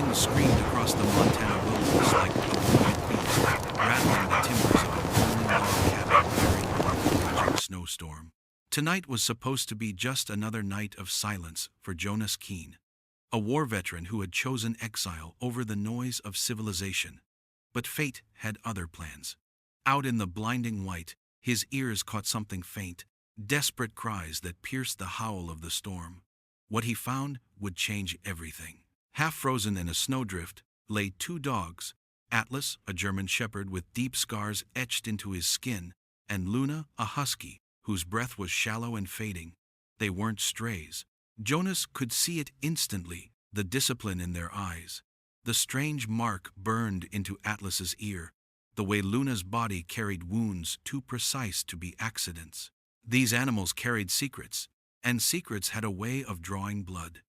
wind screamed across the Montana wilderness like a wounded beast, rattling the timbers of a lonely log cabin buried beneath a raging snowstorm. Tonight was supposed to be just another night of silence for Jonas Keene, a war veteran who had chosen exile over the noise of civilization. But fate had other plans. Out in the blinding white, his ears caught something faint, desperate cries that pierced the howl of the storm. What he found would change everything. Half frozen in a snowdrift lay two dogs, Atlas, a German shepherd with deep scars etched into his skin, and Luna, a husky, whose breath was shallow and fading. They weren't strays. Jonas could see it instantly, the discipline in their eyes. The strange mark burned into Atlas's ear, the way Luna's body carried wounds too precise to be accidents. These animals carried secrets, and secrets had a way of drawing blood.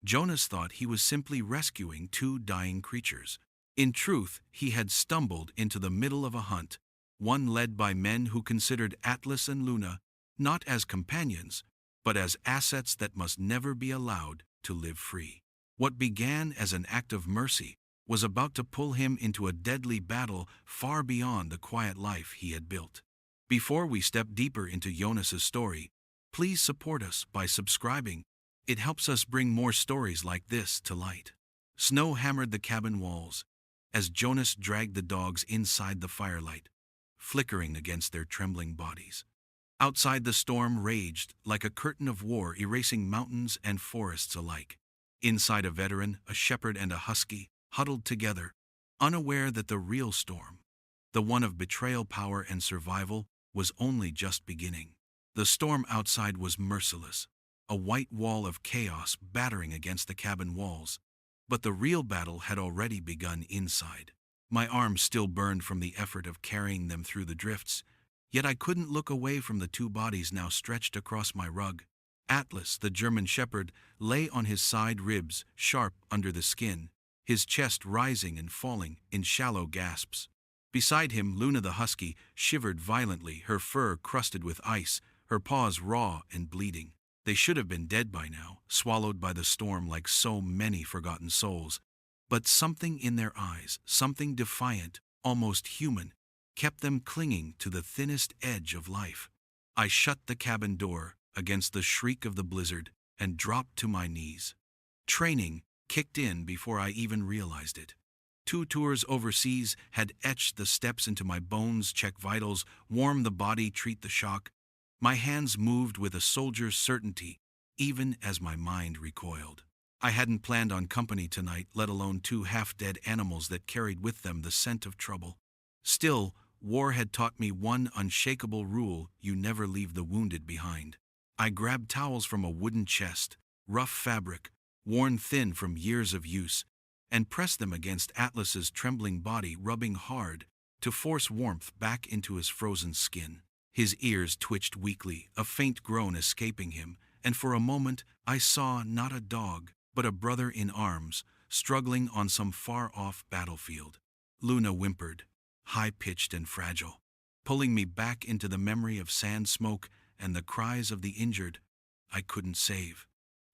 Jonas thought he was simply rescuing two dying creatures. In truth, he had stumbled into the middle of a hunt, one led by men who considered Atlas and Luna not as companions, but as assets that must never be allowed to live free. What began as an act of mercy was about to pull him into a deadly battle far beyond the quiet life he had built. Before we step deeper into Jonas's story, please support us by subscribing. It helps us bring more stories like this to light. Snow hammered the cabin walls as Jonas dragged the dogs inside the firelight, flickering against their trembling bodies. Outside, the storm raged like a curtain of war, erasing mountains and forests alike. Inside, a veteran, a shepherd, and a husky huddled together, unaware that the real storm, the one of betrayal, power, and survival, was only just beginning. The storm outside was merciless, a white wall of chaos battering against the cabin walls. But the real battle had already begun inside. My arms still burned from the effort of carrying them through the drifts, yet I couldn't look away from the two bodies now stretched across my rug. Atlas, the German shepherd, lay on his side, ribs sharp under the skin, his chest rising and falling in shallow gasps. Beside him, Luna the husky shivered violently, her fur crusted with ice, her paws raw and bleeding. They should have been dead by now, swallowed by the storm like so many forgotten souls. But something in their eyes, something defiant, almost human, kept them clinging to the thinnest edge of life. I shut the cabin door against the shriek of the blizzard and dropped to my knees. Training kicked in before I even realized it. 2 tours overseas had etched the steps into my bones: check vitals, warm the body, treat the shock. My hands moved with a soldier's certainty, even as my mind recoiled. I hadn't planned on company tonight, let alone 2 half-dead animals that carried with them the scent of trouble. Still, war had taught me one unshakable rule: you never leave the wounded behind. I grabbed towels from a wooden chest, rough fabric, worn thin from years of use, and pressed them against Atlas's trembling body, rubbing hard to force warmth back into his frozen skin. His ears twitched weakly, a faint groan escaping him, and for a moment I saw not a dog, but a brother in arms, struggling on some far-off battlefield. Luna whimpered, high-pitched and fragile, pulling me back into the memory of sand smoke and the cries of the injured I couldn't save.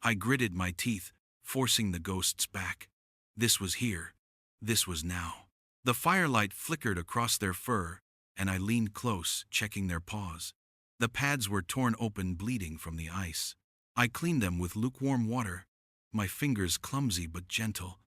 I gritted my teeth, forcing the ghosts back. This was here. This was now. The firelight flickered across their fur, and I leaned close, checking their paws. The pads were torn open, bleeding from the ice. I cleaned them with lukewarm water, my fingers clumsy but gentle,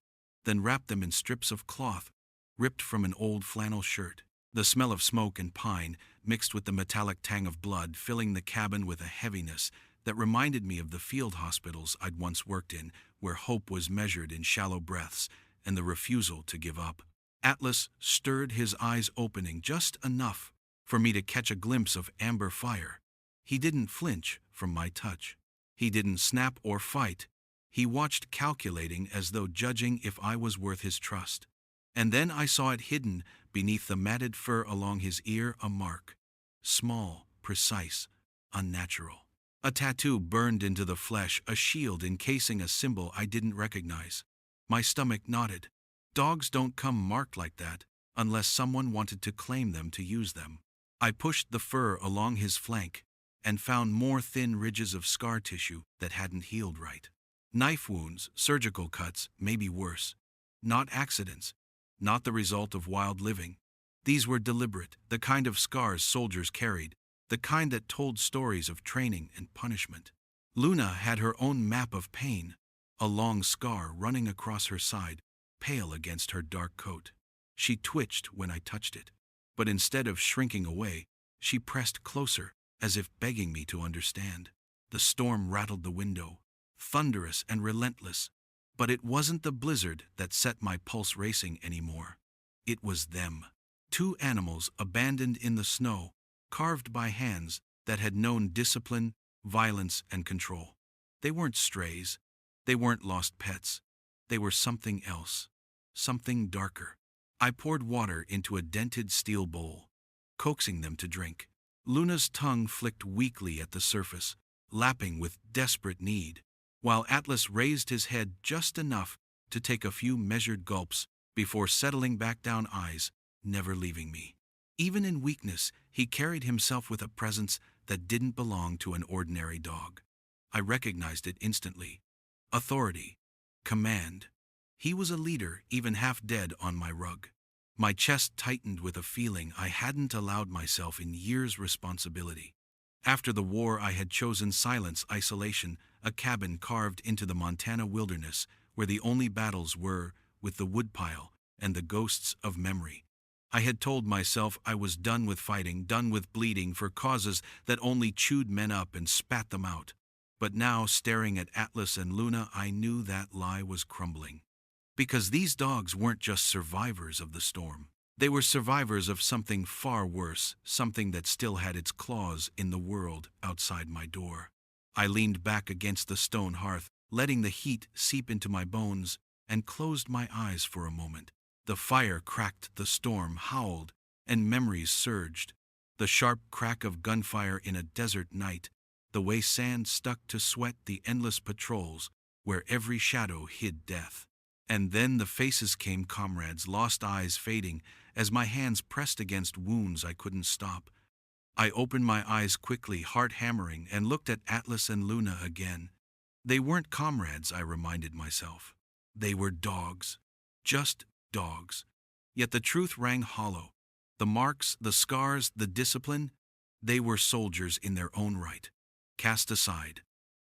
then wrapped them in strips of cloth, ripped from an old flannel shirt. The smell of smoke and pine mixed with the metallic tang of blood, filling the cabin with a heaviness that reminded me of the field hospitals I'd once worked in, where hope was measured in shallow breaths and the refusal to give up. Atlas stirred, his eyes opening just enough for me to catch a glimpse of amber fire. He didn't flinch from my touch. He didn't snap or fight. He watched, calculating, as though judging if I was worth his trust. And then I saw it, hidden beneath the matted fur along his ear, a mark. Small, precise, unnatural. A tattoo burned into the flesh, a shield encasing a symbol I didn't recognize. My stomach knotted. Dogs don't come marked like that, unless someone wanted to claim them to use them. I pushed the fur along his flank and found more thin ridges of scar tissue that hadn't healed right. Knife wounds, surgical cuts, maybe worse. Not accidents, not the result of wild living. These were deliberate, the kind of scars soldiers carried, the kind that told stories of training and punishment. Luna had her own map of pain, a long scar running across her side, pale against her dark coat. She twitched when I touched it, but instead of shrinking away, she pressed closer, as if begging me to understand. The storm rattled the window, thunderous and relentless, but it wasn't the blizzard that set my pulse racing anymore. It was them. Two animals abandoned in the snow, carved by hands that had known discipline, violence, and control. They weren't strays. They weren't lost pets. They were something else, something darker. I poured water into a dented steel bowl, coaxing them to drink. Luna's tongue flicked weakly at the surface, lapping with desperate need, while Atlas raised his head just enough to take a few measured gulps before settling back down, eyes never leaving me. Even in weakness, he carried himself with a presence that didn't belong to an ordinary dog. I recognized it instantly. Authority. Command. He was a leader, even half dead on my rug. My chest tightened with a feeling I hadn't allowed myself in years. Responsibility. After the war, I had chosen silence, isolation, a cabin carved into the Montana wilderness where the only battles were with the woodpile and the ghosts of memory. I had told myself I was done with fighting, done with bleeding for causes that only chewed men up and spat them out. But now, staring at Atlas and Luna, I knew that lie was crumbling. Because these dogs weren't just survivors of the storm. They were survivors of something far worse, something that still had its claws in the world outside my door. I leaned back against the stone hearth, letting the heat seep into my bones, and closed my eyes for a moment. The fire cracked, the storm howled, and memories surged. The sharp crack of gunfire in a desert night, the way sand stuck to sweat, the endless patrols where every shadow hid death. And then the faces came, comrades, lost eyes fading as my hands pressed against wounds I couldn't stop. I opened my eyes quickly, heart hammering, and looked at Atlas and Luna again. They weren't comrades, I reminded myself. They were dogs. Just dogs. Yet the truth rang hollow. The marks, the scars, the discipline, they were soldiers in their own right. Cast aside,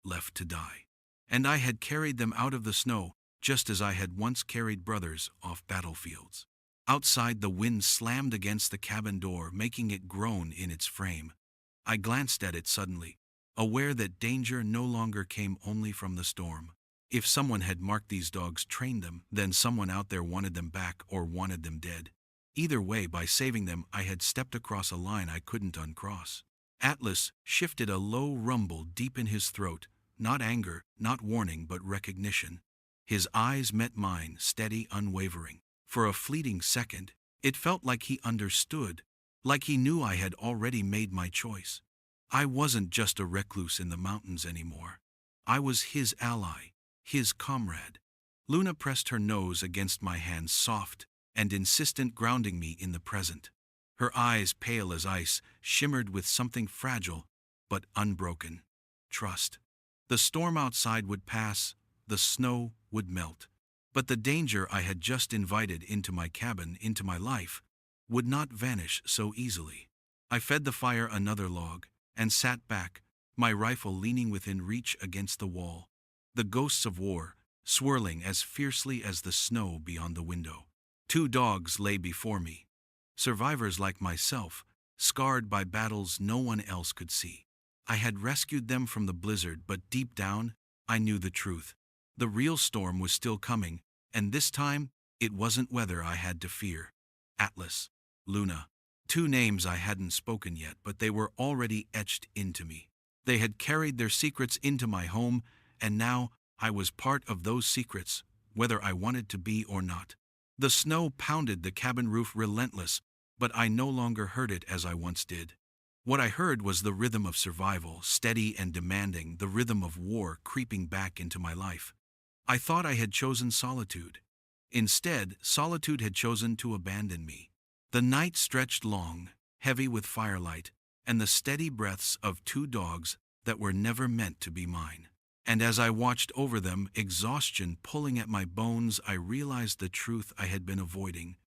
left to die. And I had carried them out of the snow, just as I had once carried brothers off battlefields. Outside, the wind slammed against the cabin door, making it groan in its frame. I glanced at it suddenly, aware that danger no longer came only from the storm. If someone had marked these dogs, trained them, then someone out there wanted them back or wanted them dead. Either way, by saving them, I had stepped across a line I couldn't uncross. Atlas shifted a low rumble deep in his throat, not anger, not warning, but recognition. His eyes met mine, steady, unwavering. For a fleeting second, it felt like he understood, like he knew I had already made my choice. I wasn't just a recluse in the mountains anymore. I was his ally, his comrade. Luna pressed her nose against my hand, soft and insistent, grounding me in the present. Her eyes, pale as ice, shimmered with something fragile but unbroken: trust. The storm outside would pass, the snow would melt, but the danger I had just invited into my cabin, into my life, would not vanish so easily. I fed the fire another log and sat back, my rifle leaning within reach against the wall. The ghosts of war swirling as fiercely as the snow beyond the window. Two dogs lay before me, survivors like myself, scarred by battles no one else could see. I had rescued them from the blizzard, but deep down, I knew the truth. The real storm was still coming, and this time, it wasn't weather I had to fear. Atlas, Luna. Two names I hadn't spoken yet, but they were already etched into me. They had carried their secrets into my home, and now I was part of those secrets, whether I wanted to be or not. The snow pounded the cabin roof relentless, but I no longer heard it as I once did. What I heard was the rhythm of survival, steady and demanding, the rhythm of war creeping back into my life. I thought I had chosen solitude. Instead, solitude had chosen to abandon me. The night stretched long, heavy with firelight, and the steady breaths of two dogs that were never meant to be mine. And as I watched over them, exhaustion pulling at my bones, I realized the truth I had been avoiding.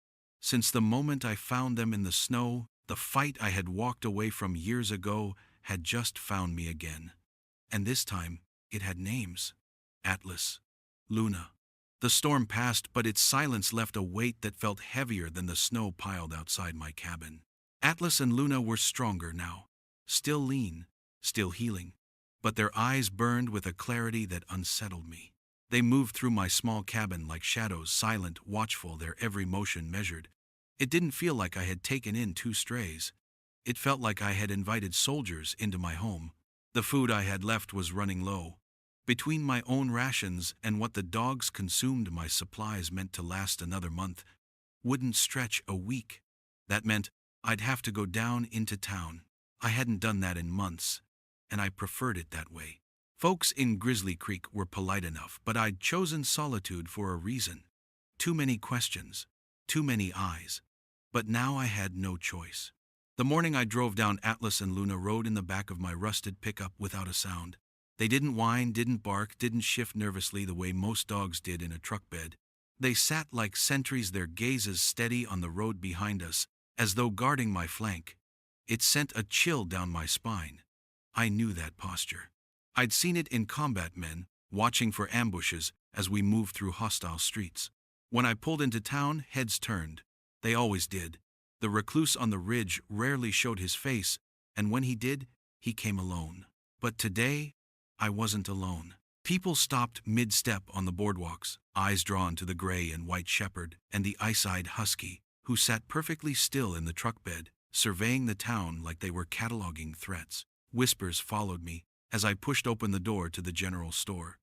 Since the moment I found them in the snow, the fight I had walked away from years ago had just found me again. And this time, it had names. Atlas. Luna. The storm passed, but its silence left a weight that felt heavier than the snow piled outside my cabin. Atlas and Luna were stronger now. Still lean, still healing. But their eyes burned with a clarity that unsettled me. They moved through my small cabin like shadows, silent, watchful, their every motion measured. It didn't feel like I had taken in two strays. It felt like I had invited soldiers into my home. The food I had left was running low. Between my own rations and what the dogs consumed, my supplies meant to last another month, wouldn't stretch a week. That meant I'd have to go down into town. I hadn't done that in months, and I preferred it that way. Folks in Grizzly Creek were polite enough, but I'd chosen solitude for a reason. Too many questions, too many eyes. But now I had no choice. The morning I drove down, Atlas and Luna rode in the back of my rusted pickup without a sound. They didn't whine, didn't bark, didn't shift nervously the way most dogs did in a truck bed. They sat like sentries, their gazes steady on the road behind us, as though guarding my flank. It sent a chill down my spine. I knew that posture. I'd seen it in combat men, watching for ambushes as we moved through hostile streets. When I pulled into town, heads turned. They always did. The recluse on the ridge rarely showed his face, and when he did, he came alone. But today, I wasn't alone. People stopped mid-step on the boardwalks, eyes drawn to the gray and white shepherd and the ice-eyed husky, who sat perfectly still in the truck bed, surveying the town like they were cataloging threats. Whispers followed me as I pushed open the door to the general store.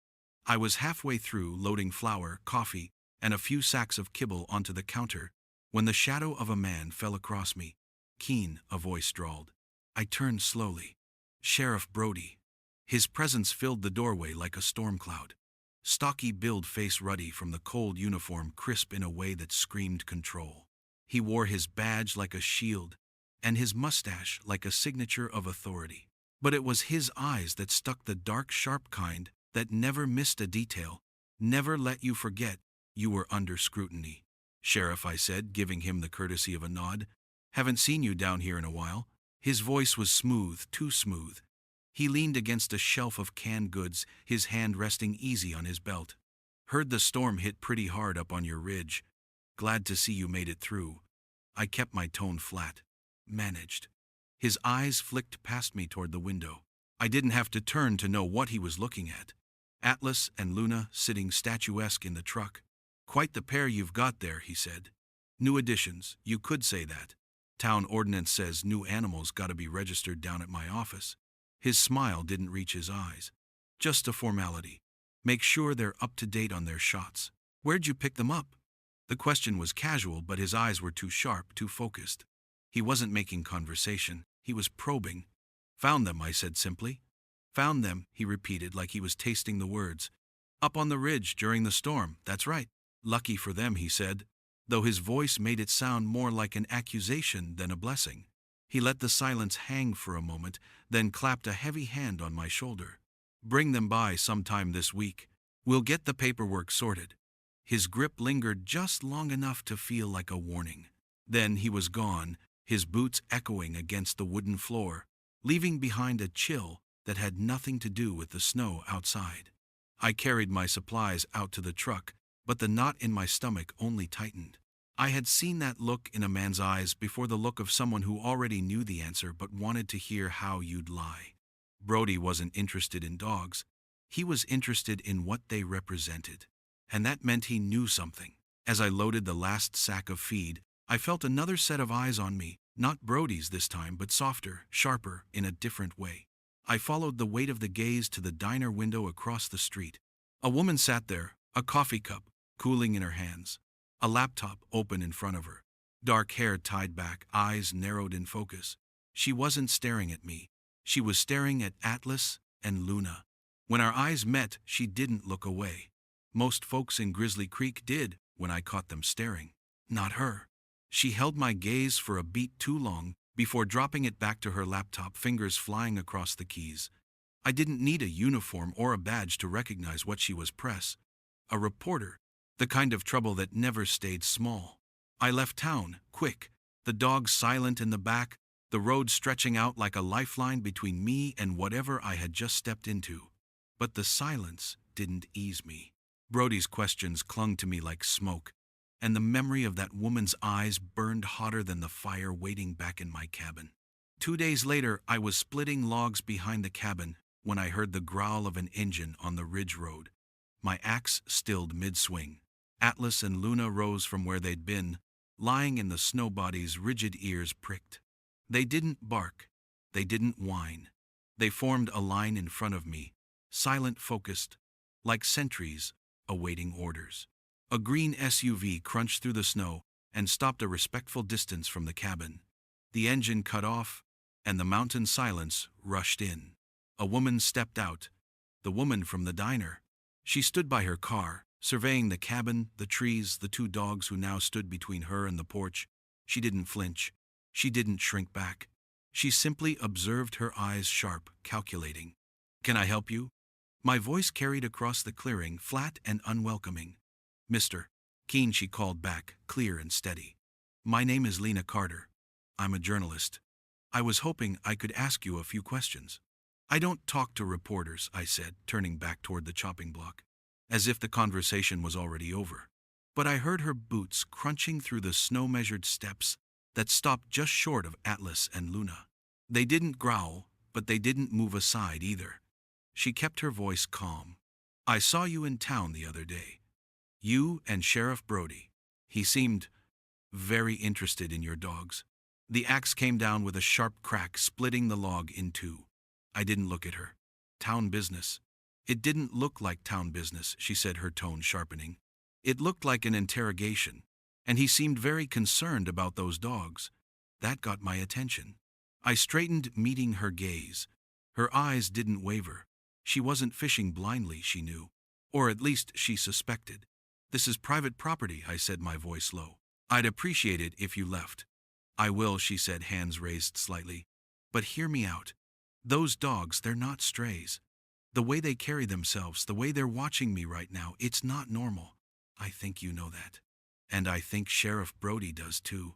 I was halfway through, loading flour, coffee, and a few sacks of kibble onto the counter, when the shadow of a man fell across me. Keen, a voice drawled. I turned slowly. Sheriff Brody. His presence filled the doorway like a storm cloud. Stocky build, face ruddy from the cold uniform, crisp in a way that screamed control. He wore his badge like a shield, and his mustache like a signature of authority. But it was his eyes that stuck, the dark, sharp kind that never missed a detail, never let you forget you were under scrutiny. Sheriff, I said, giving him the courtesy of a nod. Haven't seen you down here in a while. His voice was smooth, too smooth. He leaned against a shelf of canned goods, his hand resting easy on his belt. Heard the storm hit pretty hard up on your ridge. Glad to see you made it through. I kept my tone flat. Managed. His eyes flicked past me toward the window. I didn't have to turn to know what he was looking at. Atlas and Luna sitting statuesque in the truck. Quite the pair you've got there, he said. New additions, you could say that. Town ordinance says new animals gotta be registered down at my office. His smile didn't reach his eyes. Just a formality. Make sure they're up to date on their shots. Where'd you pick them up? The question was casual, but his eyes were too sharp, too focused. He wasn't making conversation. He was probing. Found them, I said simply. Found them, he repeated like he was tasting the words. Up on the ridge during the storm, that's right. Lucky for them, he said, though his voice made it sound more like an accusation than a blessing. He let the silence hang for a moment, then clapped a heavy hand on my shoulder. Bring them by sometime this week. We'll get the paperwork sorted. His grip lingered just long enough to feel like a warning. Then he was gone, his boots echoing against the wooden floor, leaving behind a chill that had nothing to do with the snow outside. I carried my supplies out to the truck, but the knot in my stomach only tightened. I had seen that look in a man's eyes before, the look of someone who already knew the answer but wanted to hear how you'd lie. Brody wasn't interested in dogs. He was interested in what they represented. And that meant he knew something. As I loaded the last sack of feed, I felt another set of eyes on me, not Brody's this time, but softer, sharper, in a different way. I followed the weight of the gaze to the diner window across the street. A woman sat there, a coffee cup cooling in her hands, a laptop open in front of her. Dark hair tied back, eyes narrowed in focus. She wasn't staring at me. She was staring at Atlas and Luna. When our eyes met, she didn't look away. Most folks in Grizzly Creek did when I caught them staring. Not her. She held my gaze for a beat too long before dropping it back to her laptop, fingers flying across the keys. I didn't need a uniform or a badge to recognize what she was. Press. A reporter. The kind of trouble that never stayed small. I left town, quick, the dogs silent in the back, the road stretching out like a lifeline between me and whatever I had just stepped into. But the silence didn't ease me. Brody's questions clung to me like smoke, and the memory of that woman's eyes burned hotter than the fire waiting back in my cabin. 2 days later, I was splitting logs behind the cabin when I heard the growl of an engine on the ridge road. My axe stilled mid-swing. Atlas and Luna rose from where they'd been, lying in the snow body's rigid ears pricked. They didn't bark. They didn't whine. They formed a line in front of me, silent, focused, like sentries awaiting orders. A green SUV crunched through the snow and stopped a respectful distance from the cabin. The engine cut off, and the mountain silence rushed in. A woman stepped out, the woman from the diner. She stood by her car, surveying the cabin, the trees, the 2 dogs who now stood between her and the porch. She didn't flinch. She didn't shrink back. She simply observed, her eyes sharp, calculating. "Can I help you?" My voice carried across the clearing, flat and unwelcoming. "Mr. Keene," she called back, clear and steady. "My name is Lena Carter. I'm a journalist. I was hoping I could ask you a few questions." "I don't talk to reporters," I said, turning back toward the chopping block, as if the conversation was already over. But I heard her boots crunching through the snow-measured steps that stopped just short of Atlas and Luna. They didn't growl, but they didn't move aside either. She kept her voice calm. "I saw you in town the other day. You and Sheriff Brody. He seemed very interested in your dogs." The axe came down with a sharp crack, splitting the log in 2. I didn't look at her. "Town business." "It didn't look like town business," she said, her tone sharpening. "It looked like an interrogation, and he seemed very concerned about those dogs. That got my attention." I straightened, meeting her gaze. Her eyes didn't waver. She wasn't fishing blindly, she knew. Or at least she suspected. "This is private property," I said, my voice low. "I'd appreciate it if you left." "I will," she said, hands raised slightly. "But hear me out. Those dogs, they're not strays. The way they carry themselves, the way they're watching me right now, it's not normal. I think you know that. And I think Sheriff Brody does too."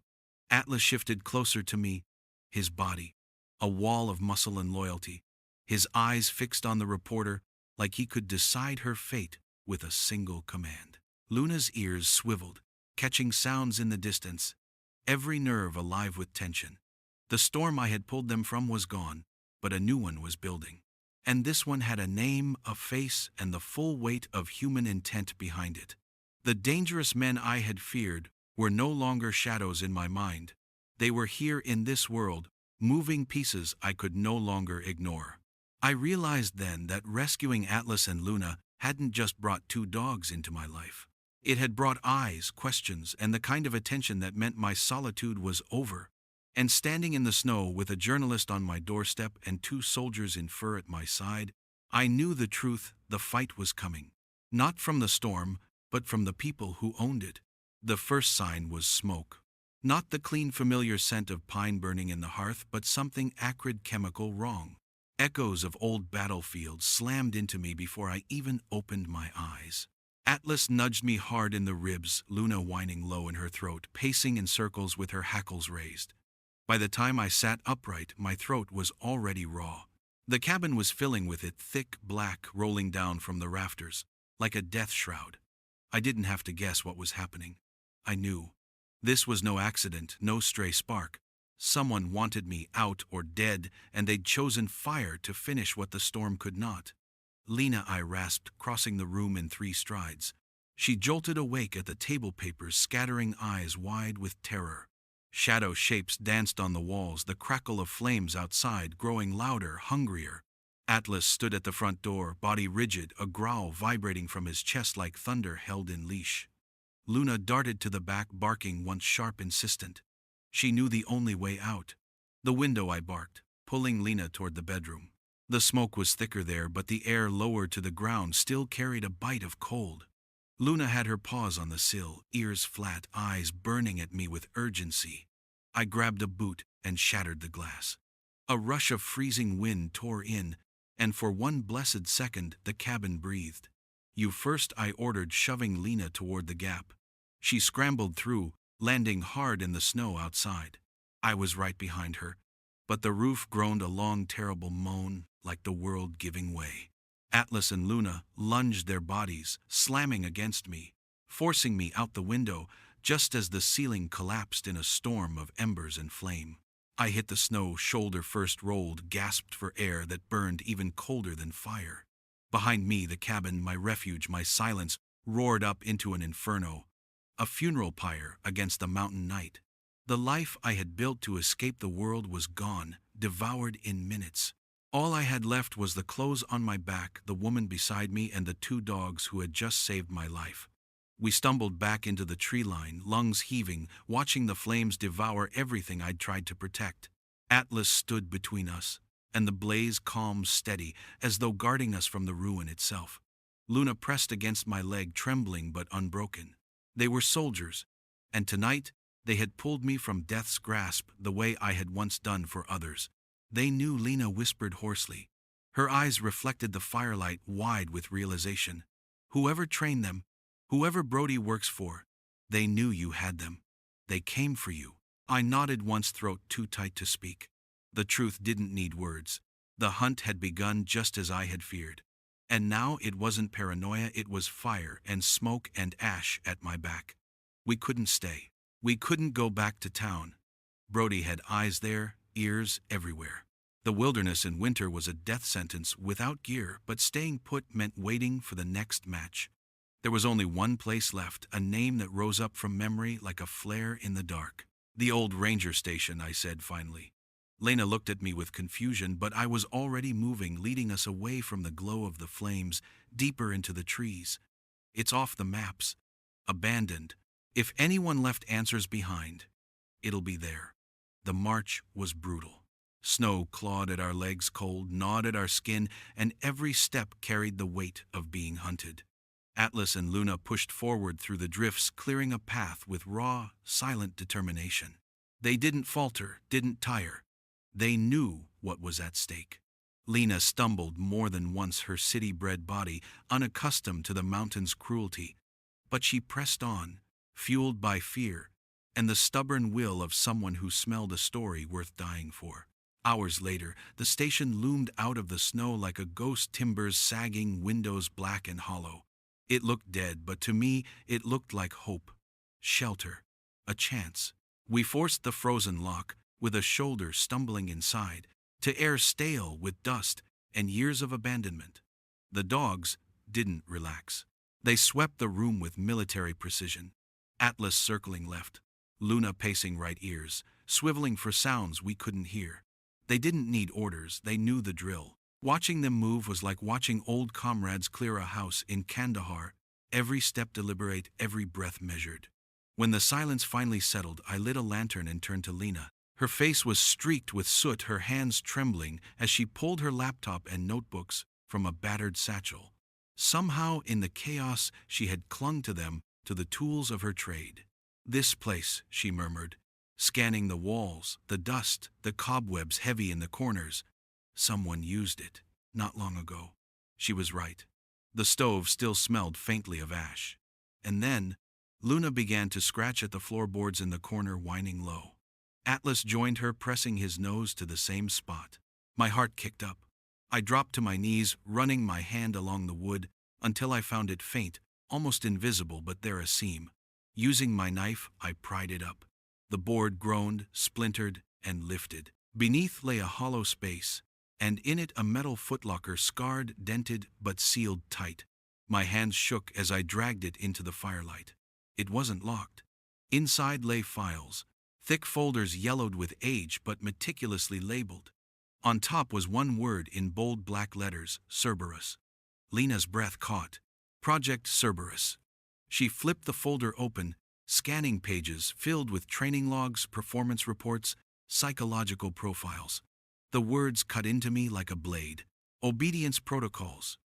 Atlas shifted closer to me, his body a wall of muscle and loyalty, his eyes fixed on the reporter like he could decide her fate with a single command. Luna's ears swiveled, catching sounds in the distance, every nerve alive with tension. The storm I had pulled them from was gone, but a new one was building. And this one had a name, a face, and the full weight of human intent behind it. The dangerous men I had feared were no longer shadows in my mind. They were here in this world, moving pieces I could no longer ignore. I realized then that rescuing Atlas and Luna hadn't just brought 2 dogs into my life. It had brought eyes, questions, and the kind of attention that meant my solitude was over. And standing in the snow with a journalist on my doorstep and 2 soldiers in fur at my side, I knew the truth: the fight was coming. Not from the storm, but from the people who owned it. The first sign was smoke. Not the clean, familiar scent of pine burning in the hearth, but something acrid, chemical, wrong. Echoes of old battlefields slammed into me before I even opened my eyes. Atlas nudged me hard in the ribs, Luna whining low in her throat, pacing in circles with her hackles raised. By the time I sat upright, my throat was already raw. The cabin was filling with it, thick, black, rolling down from the rafters, like a death shroud. I didn't have to guess what was happening. I knew. This was no accident, no stray spark. Someone wanted me out or dead, and they'd chosen fire to finish what the storm could not. "Lena," I rasped, crossing the room in 3 strides. She jolted awake at the table papers, scattering eyes wide with terror. Shadow shapes danced on the walls, the crackle of flames outside growing louder, hungrier. Atlas stood at the front door, body rigid, a growl vibrating from his chest like thunder held in leash. Luna darted to the back, barking once sharp, insistent. She knew the only way out. "The window," I barked, pulling Lena toward the bedroom. The smoke was thicker there, but the air lower to the ground still carried a bite of cold. Luna had her paws on the sill, ears flat, eyes burning at me with urgency. I grabbed a boot and shattered the glass. A rush of freezing wind tore in, And for one blessed second, the cabin breathed. You first, I ordered, shoving Lena toward the gap. She scrambled through, landing hard in the snow outside. I was right behind her, but the roof groaned a long, terrible moan, like the world giving way. Atlas and Luna lunged their bodies, slamming against me, forcing me out the window, just as the ceiling collapsed in a storm of embers and flame. I hit the snow shoulder first, rolled, gasped for air that burned even colder than fire. Behind me, the cabin, my refuge, my silence, roared up into an inferno, a funeral pyre against the mountain night. The life I had built to escape the world was gone, devoured in minutes. All I had left was the clothes on my back, the woman beside me, and the 2 dogs who had just saved my life. We stumbled back into the tree line, lungs heaving, watching the flames devour everything I'd tried to protect. Atlas stood between us, and the blaze calm, steady, as though guarding us from the ruin itself. Luna pressed against my leg, trembling but unbroken. They were soldiers, and tonight they had pulled me from death's grasp the way I had once done for others. They knew, Lena whispered hoarsely. Her eyes reflected the firelight, wide with realization. Whoever trained them, whoever Brody works for, they knew you had them. They came for you. I nodded, once throat too tight to speak. The truth didn't need words. The hunt had begun just as I had feared. And now it wasn't paranoia, it was fire and smoke and ash at my back. We couldn't stay. We couldn't go back to town. Brody had eyes there, ears everywhere. The wilderness in winter was a death sentence without gear, but staying put meant waiting for the next match. There was only one place left, a name that rose up from memory like a flare in the dark. The old ranger station, I said finally. Lena looked at me with confusion, but I was already moving, leading us away from the glow of the flames, deeper into the trees. It's off the maps. Abandoned. If anyone left answers behind, it'll be there. The march was brutal. Snow clawed at our legs, cold gnawed at our skin, and every step carried the weight of being hunted. Atlas and Luna pushed forward through the drifts, clearing a path with raw, silent determination. They didn't falter, didn't tire. They knew what was at stake. Lena stumbled more than once, her city-bred body unaccustomed to the mountain's cruelty. But she pressed on, fueled by fear and the stubborn will of someone who smelled a story worth dying for. Hours later, the station loomed out of the snow like a ghost, timbers sagging, windows black and hollow. It looked dead, but to me it looked like hope, shelter, a chance. We forced the frozen lock, with a shoulder stumbling inside, to air stale with dust and years of abandonment. The dogs didn't relax. They swept the room with military precision. Atlas circling left, Luna pacing right, ears swiveling for sounds we couldn't hear. They didn't need orders, they knew the drill. Watching them move was like watching old comrades clear a house in Kandahar, every step deliberate, every breath measured. When the silence finally settled, I lit a lantern and turned to Lena. Her face was streaked with soot, her hands trembling as she pulled her laptop and notebooks from a battered satchel. Somehow, in the chaos, she had clung to them, to the tools of her trade. "This place," she murmured, scanning the walls, the dust, the cobwebs heavy in the corners. "Someone used it, not long ago." She was right. The stove still smelled faintly of ash. And then, Luna began to scratch at the floorboards in the corner, whining low. Atlas joined her, pressing his nose to the same spot. My heart kicked up. I dropped to my knees, running my hand along the wood, until I found it faint, almost invisible, but there a seam. Using my knife, I pried it up. The board groaned, splintered, and lifted. Beneath lay a hollow space, and in it a metal footlocker, scarred, dented, but sealed tight. My hands shook as I dragged it into the firelight. It wasn't locked. Inside lay files, thick folders yellowed with age but meticulously labeled. On top was one word in bold black letters: Cerberus. Lena's breath caught. Project Cerberus. She flipped the folder open, scanning pages filled with training logs, performance reports, psychological profiles. The words cut into me like a blade. Obedience protocols,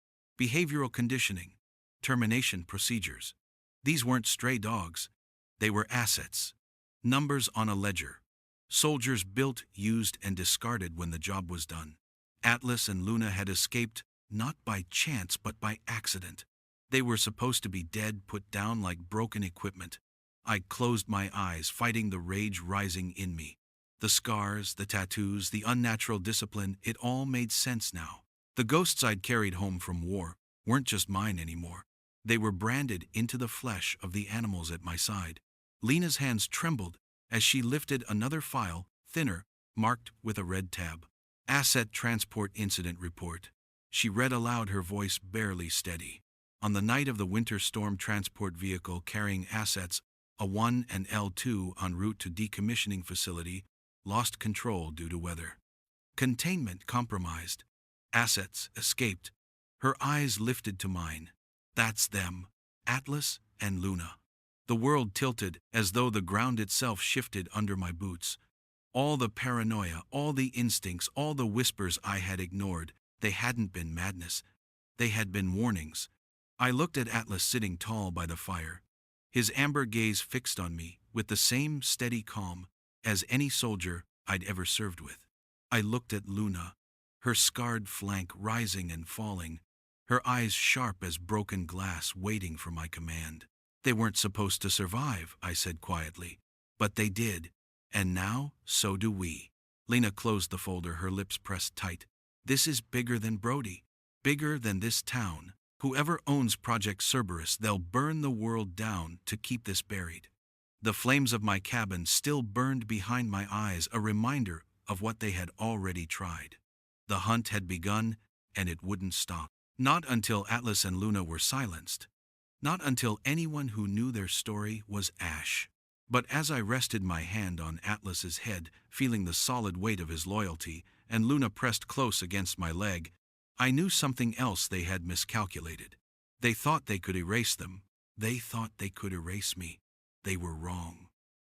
behavioral conditioning, termination procedures. These weren't stray dogs. They were assets. Numbers on a ledger. Soldiers built, used, and discarded when the job was done. Atlas and Luna had escaped, not by chance but by accident. They were supposed to be dead, put down like broken equipment. I closed my eyes, fighting the rage rising in me. The scars, the tattoos, the unnatural discipline, it all made sense now. The ghosts I'd carried home from war weren't just mine anymore. They were branded into the flesh of the animals at my side. Lena's hands trembled as she lifted another file, thinner, marked with a red tab. Asset Transport Incident Report. She read aloud, her voice barely steady. On the night of the winter storm, transport vehicle carrying assets, a 1 and L2 en route to decommissioning facility, lost control due to weather. Containment compromised. Assets escaped. Her eyes lifted to mine. That's them, Atlas and Luna. The world tilted as though the ground itself shifted under my boots. All the paranoia, all the instincts, all the whispers I had ignored, they hadn't been madness. They had been warnings. I looked at Atlas sitting tall by the fire, his amber gaze fixed on me with the same steady calm as any soldier I'd ever served with. I looked at Luna, her scarred flank rising and falling, her eyes sharp as broken glass waiting for my command. They weren't supposed to survive, I said quietly, but they did, and now so do we. Lena closed the folder, her lips pressed tight. This is bigger than Brody, bigger than this town. Whoever owns Project Cerberus, they'll burn the world down to keep this buried. The flames of my cabin still burned behind my eyes, a reminder of what they had already tried. The hunt had begun, and it wouldn't stop. Not until Atlas and Luna were silenced. Not until anyone who knew their story was ash. But as I rested my hand on Atlas's head, feeling the solid weight of his loyalty, and Luna pressed close against my leg, I knew something else they had miscalculated. They thought they could erase them. They thought they could erase me. They were wrong.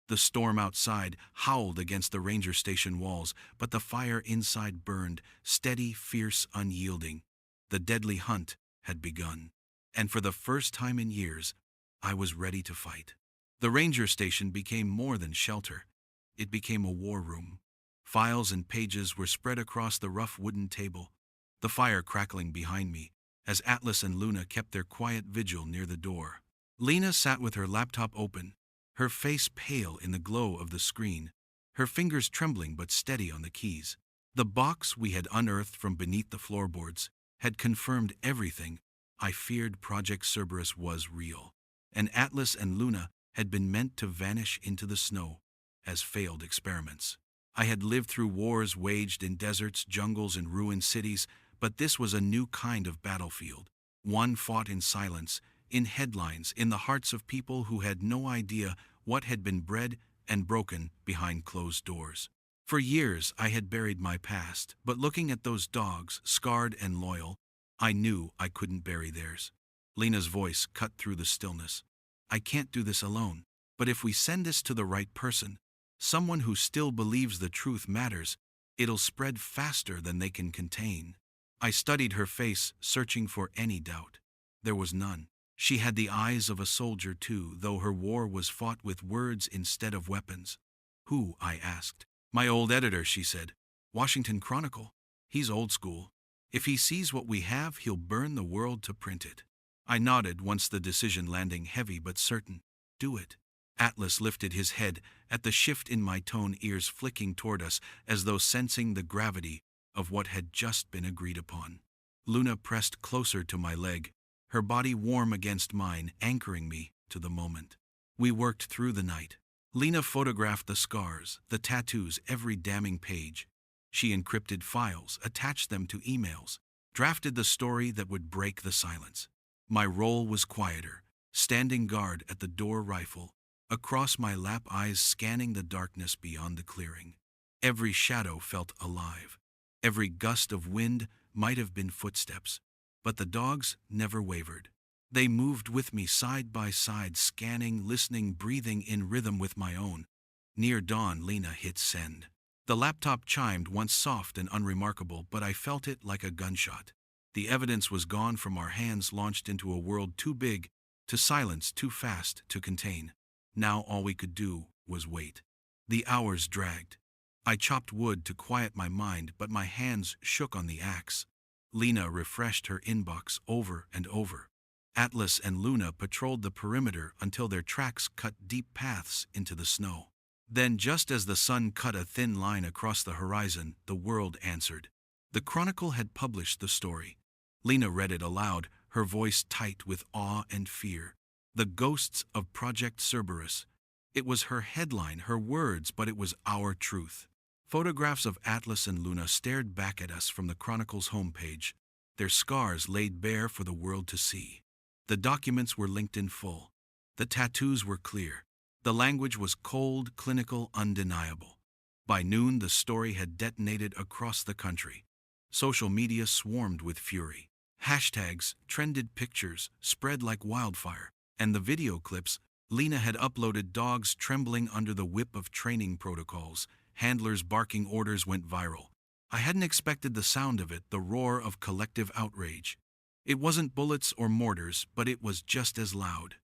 The storm outside howled against the ranger station walls, but the fire inside burned, steady, fierce, unyielding. The deadly hunt had begun, and for the first time in years, I was ready to fight. The ranger station became more than shelter. It became a war room. Files and pages were spread across the rough wooden table, the fire crackling behind me as Atlas and Luna kept their quiet vigil near the door. Lena sat with her laptop open, her face pale in the glow of the screen, her fingers trembling but steady on the keys. The box we had unearthed from beneath the floorboards had confirmed everything I feared. Project Cerberus was real, and Atlas and Luna had been meant to vanish into the snow as failed experiments. I had lived through wars waged in deserts, jungles, and ruined cities, but this was a new kind of battlefield, one fought in silence, in headlines, in the hearts of people who had no idea what had been bred and broken behind closed doors. For years I had buried my past, but looking at those dogs, scarred and loyal, I knew I couldn't bury theirs. Lena's voice cut through the stillness. I can't do this alone, but if we send this to the right person, someone who still believes the truth matters, it'll spread faster than they can contain. I studied her face, searching for any doubt. There was none. She had the eyes of a soldier too, though her war was fought with words instead of weapons. Who? I asked. My old editor, she said. Washington Chronicle. He's old school. If he sees what we have, he'll burn the world to print it. I nodded, once the decision landing heavy but certain. Do it. Atlas lifted his head at the shift in my tone, ears flicking toward us as though sensing the gravity of what had just been agreed upon. Luna pressed closer to my leg, her body warm against mine, anchoring me to the moment. We worked through the night. Lena photographed the scars, the tattoos, every damning page. She encrypted files, attached them to emails, drafted the story that would break the silence. My role was quieter, standing guard at the door, rifle across my lap, eyes scanning the darkness beyond the clearing. Every shadow felt alive. Every gust of wind might have been footsteps, but the dogs never wavered. They moved with me side by side, scanning, listening, breathing in rhythm with my own. Near dawn, Lena hit send. The laptop chimed, once soft and unremarkable, but I felt it like a gunshot. The evidence was gone from our hands, launched into a world too big to silence, too fast to contain. Now all we could do was wait. The hours dragged. I chopped wood to quiet my mind, but my hands shook on the axe. Lena refreshed her inbox over and over. Atlas and Luna patrolled the perimeter until their tracks cut deep paths into the snow. Then, just as the sun cut a thin line across the horizon, the world answered. The Chronicle had published the story. Lena read it aloud, her voice tight with awe and fear. The Ghosts of Project Cerberus. It was her headline, her words, but it was our truth. Photographs of Atlas and Luna stared back at us from the Chronicle's homepage, their scars laid bare for the world to see. The documents were linked in full. The tattoos were clear. The language was cold, clinical, undeniable. By noon, the story had detonated across the country. Social media swarmed with fury. Hashtags, trended pictures, spread like wildfire. And the video clips, Lena had uploaded dogs trembling under the whip of training protocols. Handlers barking orders went viral. I hadn't expected the sound of it, the roar of collective outrage. It wasn't bullets or mortars, but it was just as loud.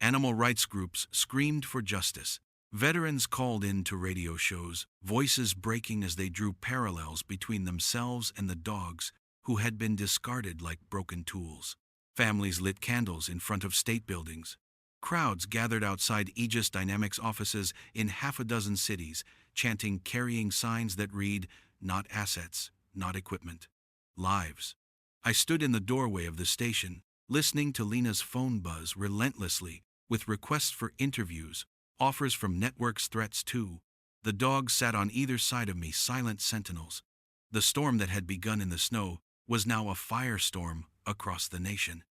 Animal rights groups screamed for justice. Veterans called in to radio shows, voices breaking as they drew parallels between themselves and the dogs who had been discarded like broken tools. Families lit candles in front of state buildings. Crowds gathered outside Aegis Dynamics offices in half a dozen cities, chanting, carrying signs that read, "Not assets, not equipment, lives." I stood in the doorway of the station, listening to Lena's phone buzz relentlessly, with requests for interviews, offers from networks, threats too. The dogs sat on either side of me, silent sentinels. The storm that had begun in the snow was now a firestorm across the nation.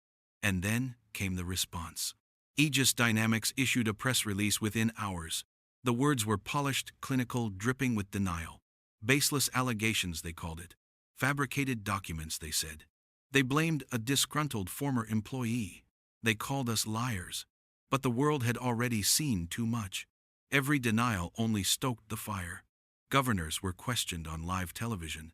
And then came the response. Aegis Dynamics issued a press release within hours. The words were polished, clinical, dripping with denial. Baseless allegations, they called it. Fabricated documents, they said. They blamed a disgruntled former employee. They called us liars. But the world had already seen too much. Every denial only stoked the fire. Governors were questioned on live television.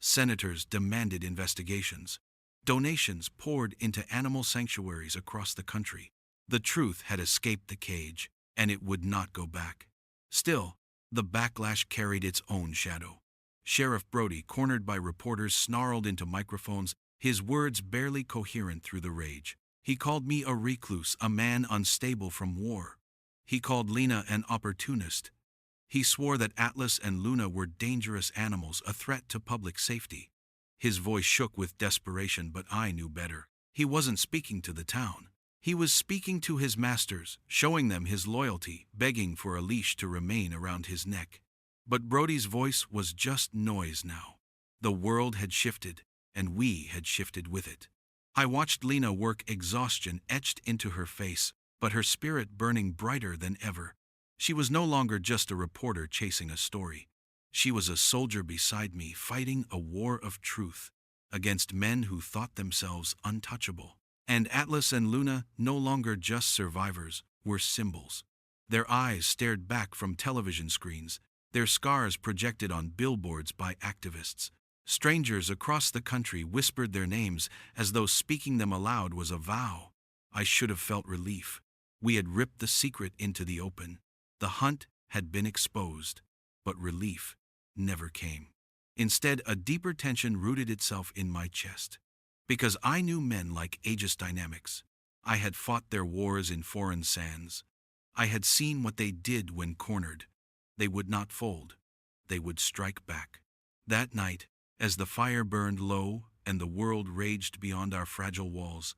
Senators demanded investigations. Donations poured into animal sanctuaries across the country. The truth had escaped the cage, and it would not go back. Still, the backlash carried its own shadow. Sheriff Brody, cornered by reporters, snarled into microphones, his words barely coherent through the rage. He called me a recluse, a man unstable from war. He called Lena an opportunist. He swore that Atlas and Luna were dangerous animals, a threat to public safety. His voice shook with desperation, but I knew better. He wasn't speaking to the town. He was speaking to his masters, showing them his loyalty, begging for a leash to remain around his neck. But Brody's voice was just noise now. The world had shifted, and we had shifted with it. I watched Lena work, exhaustion etched into her face, but her spirit burning brighter than ever. She was no longer just a reporter chasing a story. She was a soldier beside me, fighting a war of truth against men who thought themselves untouchable. And Atlas and Luna, no longer just survivors, were symbols. Their eyes stared back from television screens, their scars projected on billboards by activists. Strangers across the country whispered their names as though speaking them aloud was a vow. I should have felt relief. We had ripped the secret into the open. The hunt had been exposed, but relief never came. Instead, a deeper tension rooted itself in my chest. Because I knew men like Aegis Dynamics. I had fought their wars in foreign sands. I had seen what they did when cornered. They would not fold. They would strike back. That night, as the fire burned low and the world raged beyond our fragile walls,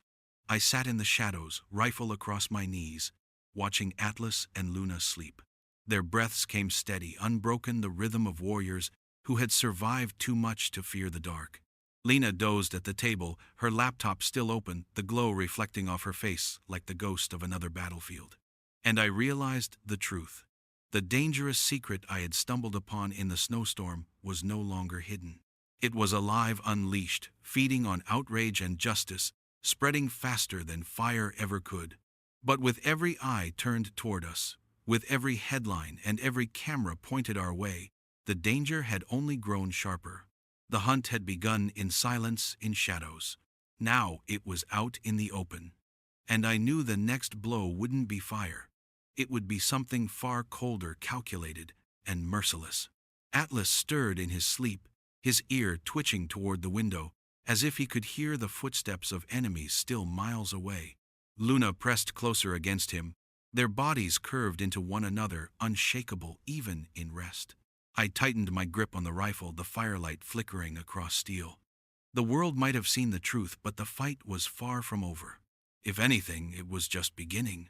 I sat in the shadows, rifle across my knees, watching Atlas and Luna sleep. Their breaths came steady, unbroken, the rhythm of warriors who had survived too much to fear the dark. Lena dozed at the table, her laptop still open, the glow reflecting off her face like the ghost of another battlefield. And I realized the truth. The dangerous secret I had stumbled upon in the snowstorm was no longer hidden. It was alive, unleashed, feeding on outrage and justice, spreading faster than fire ever could. But with every eye turned toward us, with every headline and every camera pointed our way, the danger had only grown sharper. The hunt had begun in silence, in shadows. Now it was out in the open. And I knew the next blow wouldn't be fire. It would be something far colder, calculated, and merciless. Atlas stirred in his sleep, his ear twitching toward the window, as if he could hear the footsteps of enemies still miles away. Luna pressed closer against him, their bodies curved into one another, unshakable even in rest. I tightened my grip on the rifle, the firelight flickering across steel. The world might have seen the truth, but the fight was far from over. If anything, it was just beginning.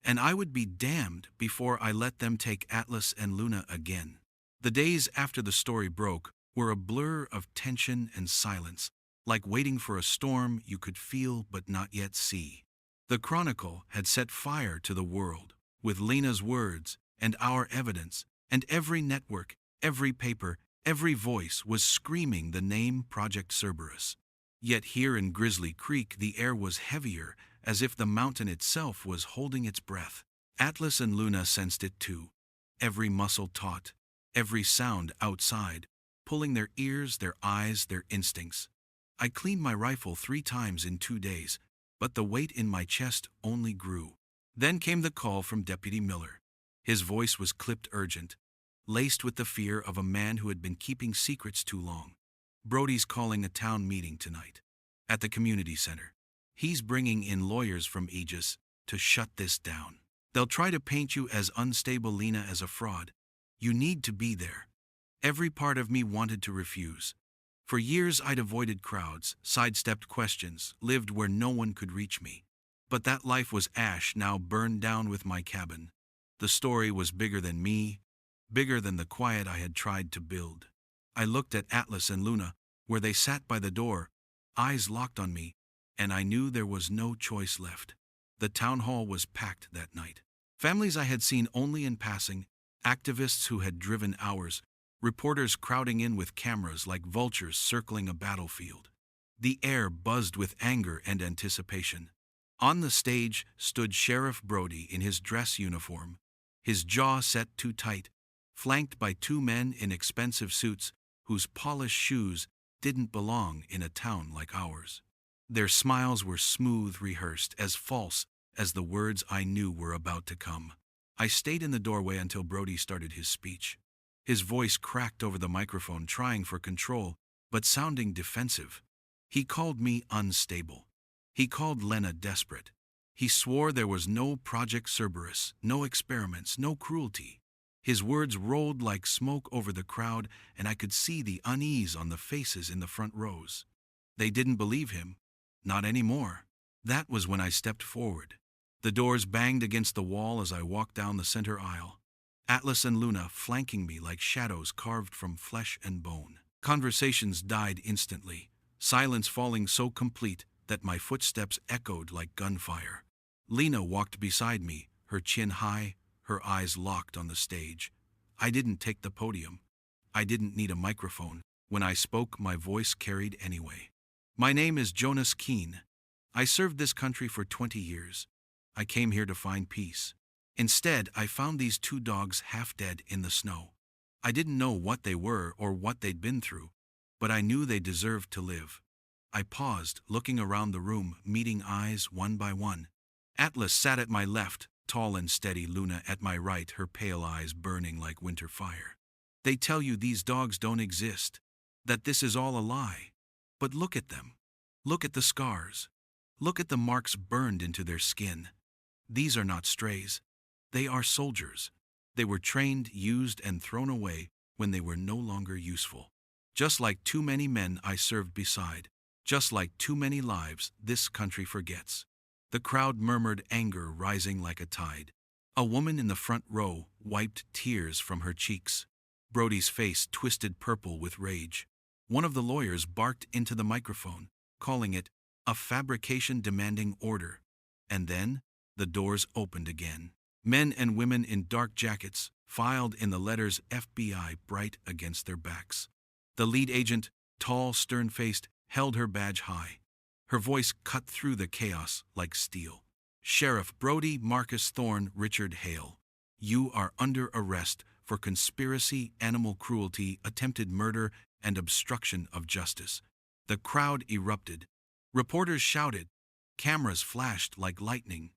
And I would be damned before I let them take Atlas and Luna again. The days after the story broke were a blur of tension and silence, like waiting for a storm you could feel but not yet see. The Chronicle had set fire to the world, with Lena's words and our evidence, and every network, every paper, every voice was screaming the name Project Cerberus. Yet here in Grizzly Creek the air was heavier, as if the mountain itself was holding its breath. Atlas and Luna sensed it too, every muscle taut, every sound outside, pulling their ears, their eyes, their instincts. I cleaned my rifle 3 times in 2 days, but the weight in my chest only grew. Then came the call from Deputy Miller. His voice was clipped urgent, laced with the fear of a man who had been keeping secrets too long. Brody's calling a town meeting tonight, at the community center. He's bringing in lawyers from Aegis to shut this down. They'll try to paint you as unstable, Lena as a fraud. You need to be there. Every part of me wanted to refuse. For years I'd avoided crowds, sidestepped questions, lived where no one could reach me. But that life was ash now burned down with my cabin. The story was bigger than me, bigger than the quiet I had tried to build. I looked at Atlas and Luna, where they sat by the door, eyes locked on me, and I knew there was no choice left. The town hall was packed that night. Families I had seen only in passing, activists who had driven hours, reporters crowding in with cameras like vultures circling a battlefield. The air buzzed with anger and anticipation. On the stage stood Sheriff Brody in his dress uniform, his jaw set too tight, flanked by 2 men in expensive suits whose polished shoes didn't belong in a town like ours. Their smiles were smooth, rehearsed, as false as the words I knew were about to come. I stayed in the doorway until Brody started his speech. His voice cracked over the microphone, trying for control, but sounding defensive. He called me unstable. He called Lena desperate. He swore there was no Project Cerberus, no experiments, no cruelty. His words rolled like smoke over the crowd, and I could see the unease on the faces in the front rows. They didn't believe him. Not anymore. That was when I stepped forward. The doors banged against the wall as I walked down the center aisle. Atlas and Luna flanking me like shadows carved from flesh and bone. Conversations died instantly, silence falling so complete that my footsteps echoed like gunfire. Lena walked beside me, her chin high, her eyes locked on the stage. I didn't take the podium. I didn't need a microphone. When I spoke, my voice carried anyway. My name is Jonas Keene. I served this country for 20 years. I came here to find peace. Instead, I found these 2 dogs half dead in the snow. I didn't know what they were or what they'd been through, but I knew they deserved to live. I paused, looking around the room, meeting eyes one by one. Atlas sat at my left, tall and steady, Luna at my right, her pale eyes burning like winter fire. They tell you these dogs don't exist, that this is all a lie. But look at them. Look at the scars. Look at the marks burned into their skin. These are not strays. They are soldiers. They were trained, used, and thrown away when they were no longer useful. Just like too many men I served beside, just like too many lives this country forgets. The crowd murmured, anger rising like a tide. A woman in the front row wiped tears from her cheeks. Brody's face twisted purple with rage. One of the lawyers barked into the microphone, calling it a fabrication demanding order. And then the doors opened again. Men and women in dark jackets filed in, the letters FBI bright against their backs. The lead agent, tall, stern-faced, held her badge high. Her voice cut through the chaos like steel. Sheriff Brody Marcus Thorne Richard Hale, you are under arrest for conspiracy, animal cruelty, attempted murder, and obstruction of justice. The crowd erupted. Reporters shouted. Cameras flashed like lightning.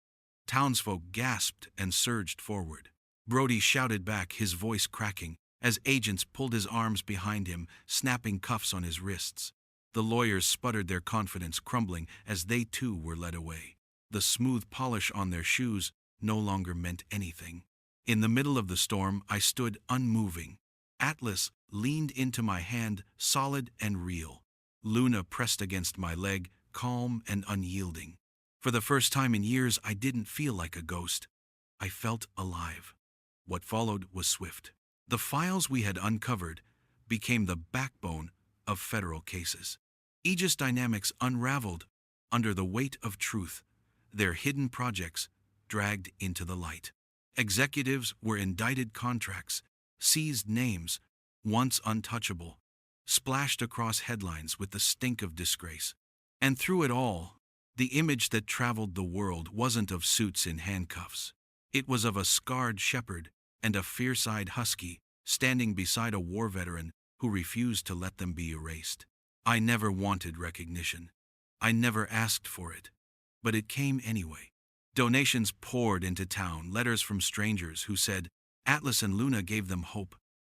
Townsfolk gasped and surged forward. Brody shouted back, his voice cracking, as agents pulled his arms behind him, snapping cuffs on his wrists. The lawyers sputtered, their confidence crumbling as they too were led away. The smooth polish on their shoes no longer meant anything. In the middle of the storm, I stood unmoving. Atlas leaned into my hand, solid and real. Luna pressed against my leg, calm and unyielding. For the first time in years, I didn't feel like a ghost. I felt alive. What followed was swift. The files we had uncovered became the backbone of federal cases. Aegis dynamics unraveled under the weight of truth, their hidden projects dragged into the light. Executives were indicted, contracts, seized, names, once untouchable, splashed across headlines with the stink of disgrace. And through it all, the image that traveled the world wasn't of suits in handcuffs. It was of a scarred shepherd and a fierce-eyed husky standing beside a war veteran who refused to let them be erased. I never wanted recognition. I never asked for it. But it came anyway. Donations poured into town, letters from strangers who said Atlas and Luna gave them hope,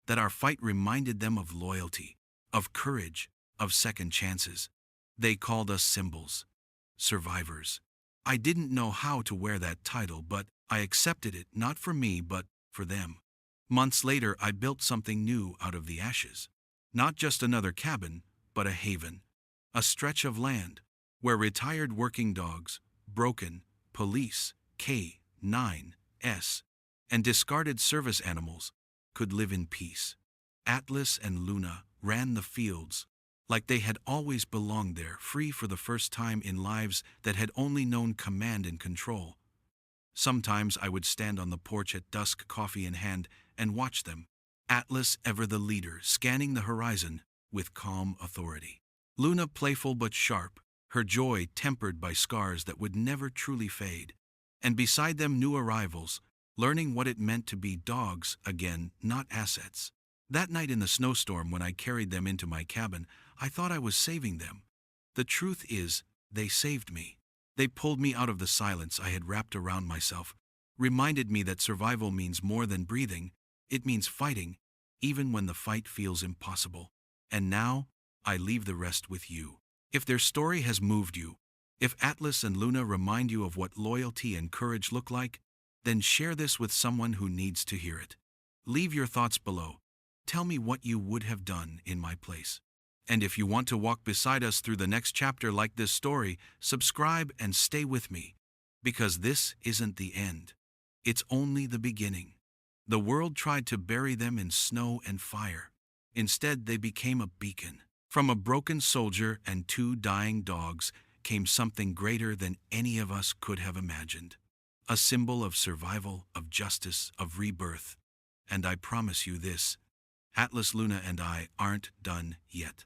that our fight reminded them of loyalty, of courage, of second chances. They called us symbols, survivors. I didn't know how to wear that title, but I accepted it, not for me, but for them. Months later, I built something new out of the ashes. Not just another cabin, but a haven. A stretch of land where retired working dogs, broken police, K9S, and discarded service animals could live in peace. Atlas and Luna ran the fields like they had always belonged there, free for the first time in lives that had only known command and control. Sometimes I would stand on the porch at dusk, coffee in hand, and watch them. Atlas, ever the leader, scanning the horizon with calm authority. Luna, playful but sharp, her joy tempered by scars that would never truly fade. And beside them, new arrivals, learning what it meant to be dogs again, not assets. That night in the snowstorm, when I carried them into my cabin, I thought I was saving them. The truth is, they saved me. They pulled me out of the silence I had wrapped around myself, reminded me that survival means more than breathing. It means fighting, even when the fight feels impossible. And now, I leave the rest with you. If their story has moved you, if Atlas and Luna remind you of what loyalty and courage look like, then share this with someone who needs to hear it. Leave your thoughts below. Tell me what you would have done in my place. And if you want to walk beside us through the next chapter like this story, subscribe and stay with me. Because this isn't the end. It's only the beginning. The world tried to bury them in snow and fire. Instead, they became a beacon. From a broken soldier and 2 dying dogs came something greater than any of us could have imagined. A symbol of survival, of justice, of rebirth. And I promise you this, Atlas, Luna, and I aren't done yet.